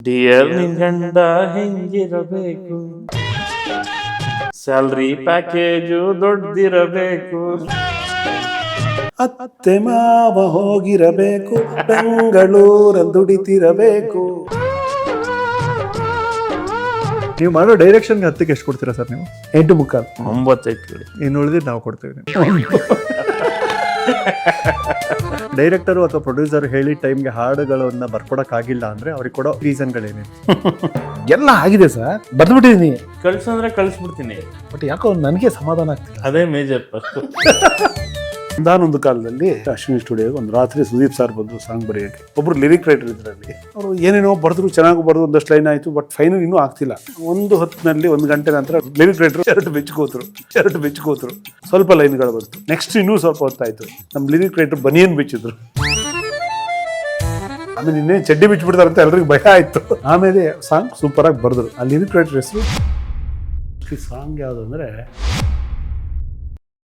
Dear ನಿನ್ ಗಂಡ ಹೆಂಗಿರಬೇಕು, salary package ದೊಡ್ಡದಿರಬೇಕು, ಅತ್ತೆ ಮಾವ ಹೋಗಿರಬೇಕು, ಬೆಂಗಳೂರಲ್ಲಿ ದುಡಿತಿರಬೇಕು. ನೀವು ಮಾಡೋ ಡೈರೆಕ್ಷನ್ಗೆ ಹತ್ತಕ್ಕೆ ಎಷ್ಟು ಕೊಡ್ತೀರಾ ಸರ್ ನೀವು? 8.25. 9 ಇನ್ನು ಉಳಿದಿದ್ದು ನಾವು ಕೊಡ್ತೀವಿ. ಡೈರೆಕ್ಟರು ಅಥವಾ ಪ್ರೊಡ್ಯೂಸರ್ ಹೇಳಿ ಟೈಮ್ಗೆ ಹಾಡುಗಳನ್ನ ಬರ್ಕೊಡಕ್ಕಾಗಿಲ್ಲ ಅಂದ್ರೆ ಅವ್ರಿಗೆ ಕೊಡೋ ರೀಸನ್ಗಳೇನೇನು? ಎಲ್ಲ ಆಗಿದೆ ಸರ್, ಬರ್ದ್ಬಿಟ್ಟಿದೀನಿ. ಕಳ್ಸಂದ್ರೆ ಕಳ್ಸ್ಬಿಡ್ತೀನಿ, ಬಟ್ ಯಾಕೋ ನನಗೆ ಸಮಾಧಾನ ಆಗ್ತಿಲ್ಲ. ಅದೇ ಮೇಜರ್ ಫಸ್ಟ್. ಒಂದಾನೊಂದು ಕಾಲದಲ್ಲಿ ಅಶ್ವಿನಿ ಸ್ಟುಡಿಯೋಗೆ ಒಂದು ರಾತ್ರಿ ಸುದೀಪ್ ಸರ್ ಬಂದು ಸಾಂಗ್ ಬರೆಯೋಕ್ಕೆ. ಒಬ್ರು ಲಿರಿಕ್ ರೈಟರ್ ಇದ್ರಲ್ಲಿ, ಅವರು ಏನೇನೋ ಬರೆದ್ರು, ಚೆನ್ನಾಗಿ ಬರೆದು ಒಂದಷ್ಟು ಲೈನ್ ಆಯಿತು, ಬಟ್ ಫೈನಲ್ ಇನ್ನೂ ಆಗ್ತಿಲ್ಲ. ಒಂದು ಹೊತ್ತಿನಲ್ಲಿ 1 ಗಂಟೆ ನಂತರ ಲಿರಿಕ್ ರೈಟರ್ ಶರ್ಟ್ ಬೆಚ್ಕೋದ್ರು. ಸ್ವಲ್ಪ ಲೈನ್ಗಳು ಬಂತು. ನೆಕ್ಸ್ಟ್ ಇನ್ನೂ ಸ್ವಲ್ಪ ಹೊತ್ತಾಯ್ತು, ನಮ್ಮ ಲಿರಿಕ್ ರೈಟರ್ ಬನಿಯನ್ ಬಿಚ್ಚಿದ್ರು. ಆಮೇಲೆ ಇನ್ನೇನು ಚಡ್ಡಿ ಬಿಚ್ಚಿಬಿಡ್ತಾರೆ ಅಂತ ಎಲ್ರಿಗೂ ಭಯ ಆಯ್ತು. ಆಮೇಲೆ ಸಾಂಗ್ ಸೂಪರ್ ಆಗಿ ಬರೆದ್ರು. ಆ ಲಿರಿಕ್ ರೈಟರ್ ಹೆಸರು, ಸಾಂಗ್ ಯಾವುದು ಅಂದರೆ